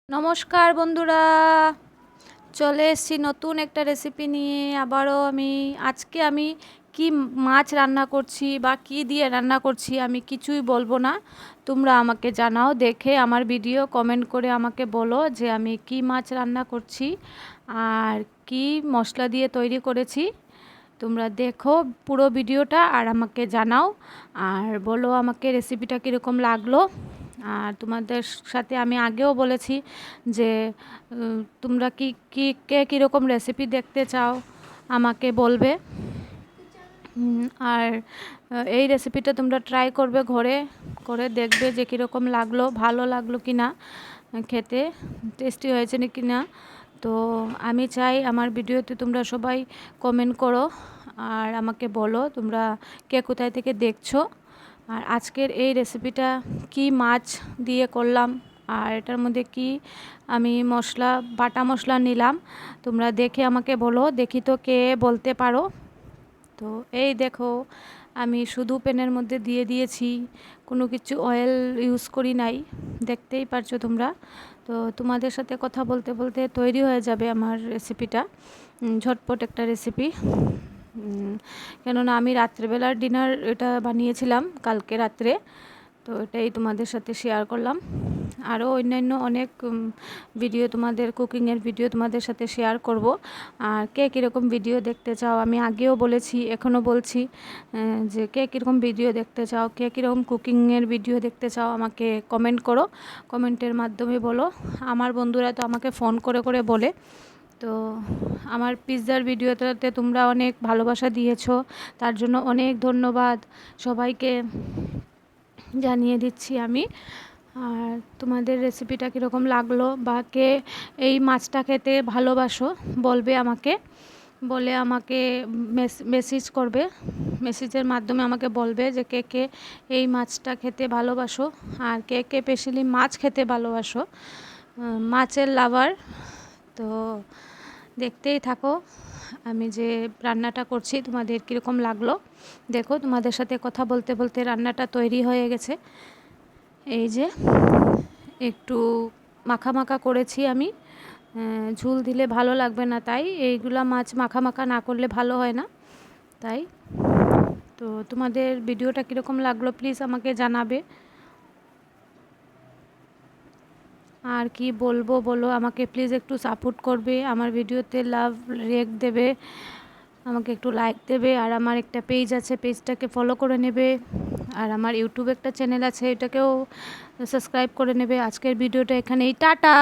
নমস্কার বন্ধুরা, চলে এসেছি নতুন একটা রেসিপি নিয়ে। আবারও আজকে আমি কি মাছ রান্না করছি বা কি দিয়ে রান্না করছি আমি কিছুই বলবো না। তোমরা আমাকে জানাও, দেখে আমার ভিডিও কমেন্ট করে আমাকে বলো যে আমি কি মাছ রান্না করছি আর কি মশলা দিয়ে তৈরি করেছি। তোমরা দেখো পুরো ভিডিওটা আর আমাকে জানাও, আর বলো আমাকে রেসিপিটা কীরকম লাগলো। আর তোমাদের সাথে আমি আগেও বলেছি যে তোমরা কে কীরকম রেসিপি দেখতে চাও আমাকে বলবে। আর এই রেসিপিটা তোমরা ট্রাই করবে ঘরে করে, দেখবে যে কীরকম লাগলো, ভালো লাগলো কি না, খেতে টেস্টি হয়েছে না কি না। তো আমি চাই আমার ভিডিওতে তোমরা সবাই কমেন্ট করো আর আমাকে বলো তোমরা কে কোথায় থেকে দেখছো। আর আজকের এই রেসিপিটা কি মাছ দিয়ে করলাম আর এটার মধ্যে কি আমি মশলা, বাটা মশলা নিলাম, তোমরা দেখে আমাকে বলো। দেখি তো কে বলতে পারো। তো এই দেখো আমি শুধু প্যানের মধ্যে দিয়ে দিয়েছি, কোনো কিছু অয়েল ইউজ করি নাই, দেখতেই পারছো তোমরা। তো তোমাদের সাথে কথা বলতে বলতে তৈরি হয়ে যাবে আমার রেসিপিটা, ঝটপট একটা রেসিপি। কেননা আমি রাত্রেবেলার ডিনার এটা বানিয়েছিলাম কালকে রাত্রে, তো এটাই তোমাদের সাথে শেয়ার করলাম। আরও অন্যান্য অনেক ভিডিও, তোমাদের কুকিংয়ের ভিডিও তোমাদের সাথে শেয়ার করব। আর কে কীরকম ভিডিও দেখতে চাও আমি আগেও বলেছি, এখনও বলছি যে কে কীরকম ভিডিও দেখতে চাও, কে কীরকম কুকিংয়ের ভিডিও দেখতে চাও আমাকে কমেন্ট করো, কমেন্টের মাধ্যমে বলো। আমার বন্ধুরা তো আমাকে ফোন করে করে বলে। তো আমার পিৎজার ভিডিওটাতে তোমরা অনেক ভালোবাসা দিয়েছো, তার জন্য অনেক ধন্যবাদ সবাইকে জানিয়ে দিচ্ছি আমি। আর তোমাদের রেসিপিটা কীরকম লাগলো বা কে এই মাছটা খেতে ভালোবাসো বলবে আমাকে, বলে আমাকে মেসেজ করবে, মেসেজের মাধ্যমে আমাকে বলবে যে কে কে এই মাছটা খেতে ভালোবাসো আর কে কে স্পেশালি মাছ খেতে ভালোবাসো, মাছের লাভার। তো দেখতেই থাকো আমি যে রান্নাটা করছি তোমাদের কীরকম লাগলো। দেখো তোমাদের সাথে কথা বলতে বলতে রান্নাটা তৈরি হয়ে গেছে। এই যে একটু মাখা মাখা করেছি আমি, ঝুল দিলে ভালো লাগবে না, তাই এইগুলা মাছ মাখা মাখা না করলে ভালো হয় না। তাই তো তোমাদের ভিডিওটা কীরকম লাগলো প্লিজ আমাকে জানাবে। আর কি বলবো বলো, আমাকে প্লিজ একটু সাপোর্ট করবে, আমার ভিডিওতে লাভ রেক দেবে, আমাকে একটু লাইক দেবে। আর আমার একটা পেজ আছে, পেজটাকে ফলো করে নেবে। আর আমার ইউটিউব একটা চ্যানেল আছে, এটাকেও সাবস্ক্রাইব করে নেবে। আজকের ভিডিওটা এখানেই, টাটা।